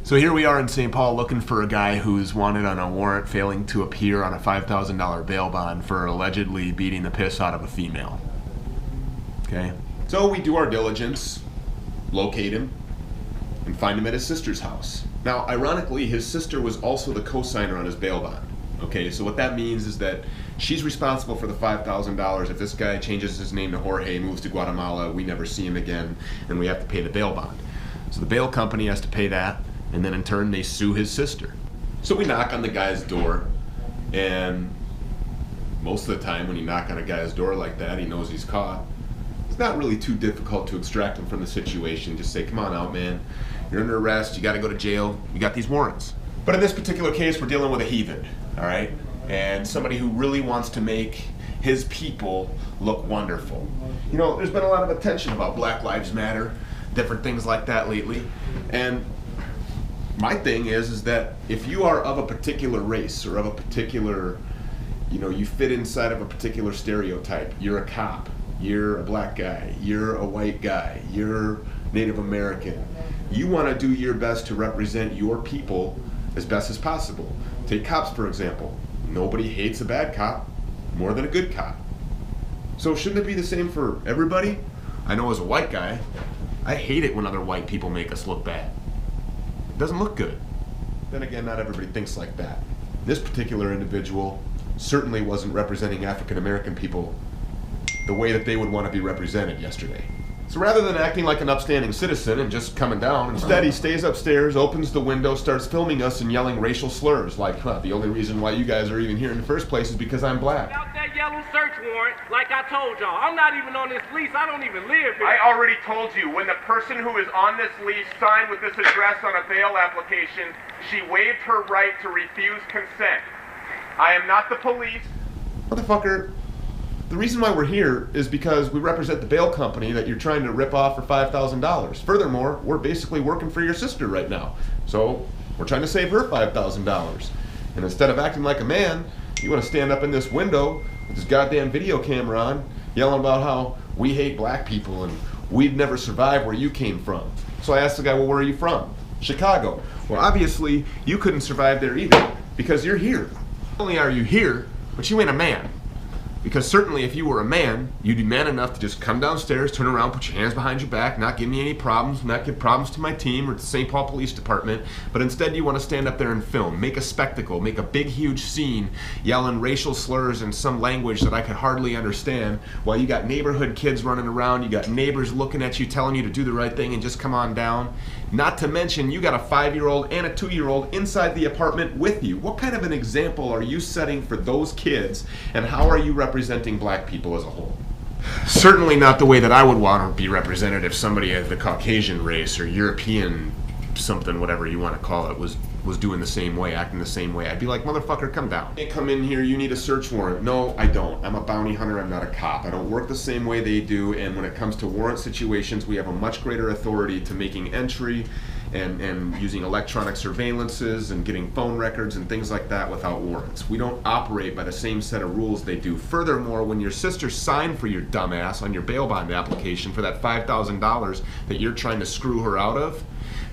So here we are in St. Paul looking for a guy who's wanted on a warrant failing to appear on a $5,000 bail bond for allegedly beating the piss out of a female. Okay? So we do our diligence, locate him, and find him at his sister's house. Now, ironically, his sister was also the co-signer on his bail bond. Okay, so what that means is that she's responsible for the $5,000 if this guy changes his name to Jorge, moves to Guatemala, we never see him again, and we have to pay the bail bond. So the bail company has to pay that, and then in turn they sue his sister. So we knock on the guy's door, and most of the time when you knock on a guy's door like that, he knows he's caught. It's not really too difficult to extract him from the situation. Just say, come on out, man. You're under arrest, you gotta go to jail, you got these warrants. But in this particular case, we're dealing with a heathen, all right? And somebody who really wants to make his people look wonderful. You know, there's been a lot of attention about Black Lives Matter, different things like that lately. And my thing is that if you are of a particular race or of a particular, you fit inside of a particular stereotype, you're a cop, you're a black guy, you're a white guy, you're Native American, you want to do your best to represent your people as best as possible. Take cops, for example. Nobody hates a bad cop more than a good cop. So shouldn't it be the same for everybody? I know as a white guy, I hate it when other white people make us look bad. It doesn't look good. Then again, not everybody thinks like that. This particular individual certainly wasn't representing African American people the way that they would want to be represented yesterday. So rather than acting like an upstanding citizen and just coming down, instead he stays upstairs, opens the window, starts filming us and yelling racial slurs like, the only reason why you guys are even here in the first place is because I'm black. Without that yellow search warrant, like I told y'all, I'm not even on this lease, I don't even live here. I already told you, when the person who is on this lease signed with this address on a bail application, she waived her right to refuse consent. I am not the police. Motherfucker. The reason why we're here is because we represent the bail company that you're trying to rip off for $5,000. Furthermore, we're basically working for your sister right now. So we're trying to save her $5,000. And instead of acting like a man, you want to stand up in this window with this goddamn video camera on, yelling about how we hate black people and we'd never survive where you came from. So I asked the guy, well, where are you from? Chicago. Well, obviously, you couldn't survive there either because you're here. Not only are you here, but you ain't a man. Because certainly if you were a man, you'd be man enough to just come downstairs, turn around, put your hands behind your back, not give me any problems, not give problems to my team or to the St. Paul Police Department, but instead you want to stand up there and film, make a spectacle, make a big huge scene, yelling racial slurs in some language that I could hardly understand, while you got neighborhood kids running around, you got neighbors looking at you, telling you to do the right thing and just come on down. Not to mention, you got a 5-year-old and a 2-year-old inside the apartment with you. What kind of an example are you setting for those kids, and how are you representing black people as a whole? Certainly not the way that I would want to be represented if somebody of the Caucasian race or European something, whatever you want to call it, was doing the same way, acting the same way. I'd be like, motherfucker, come down. Hey, come in here, you need a search warrant. No, I don't. I'm a bounty hunter, I'm not a cop. I don't work the same way they do, and when it comes to warrant situations, we have a much greater authority to making entry and using electronic surveillances and getting phone records and things like that without warrants. We don't operate by the same set of rules they do. Furthermore, when your sister signed for your dumbass on your bail bond application for that $5,000 that you're trying to screw her out of,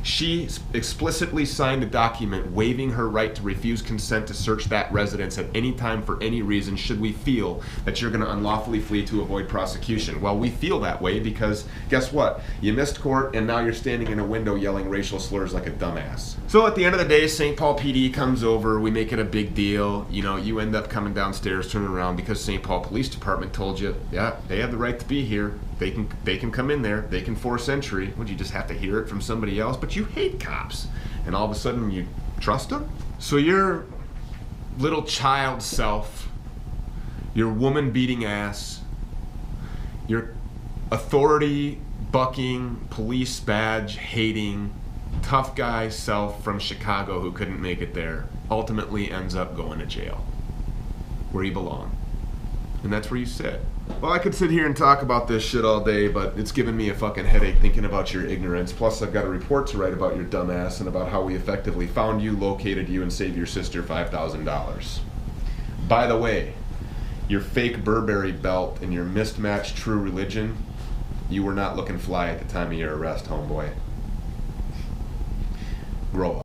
she explicitly signed a document waiving her right to refuse consent to search that residence at any time for any reason should we feel that you're going to unlawfully flee to avoid prosecution. Well, we feel that way because, guess what? You missed court and now you're standing in a window yelling racial slurs like a dumbass. So at the end of the day, St. Paul PD comes over, we make it a big deal. You end up coming downstairs, turning around because St. Paul Police Department told you, yeah, they have the right to be here. They can come in there, they can force entry. Would you just have to hear it from somebody else? But you hate cops, and all of a sudden you trust them? So your little child self, your woman beating ass, your authority bucking, police badge hating, tough guy self from Chicago who couldn't make it there, ultimately ends up going to jail, where you belong. And that's where you sit. Well, I could sit here and talk about this shit all day, but it's giving me a fucking headache thinking about your ignorance. Plus, I've got a report to write about your dumbass and about how we effectively found you, located you, and saved your sister $5,000. By the way, your fake Burberry belt and your mismatched true religion, you were not looking fly at the time of your arrest, homeboy. Grow up.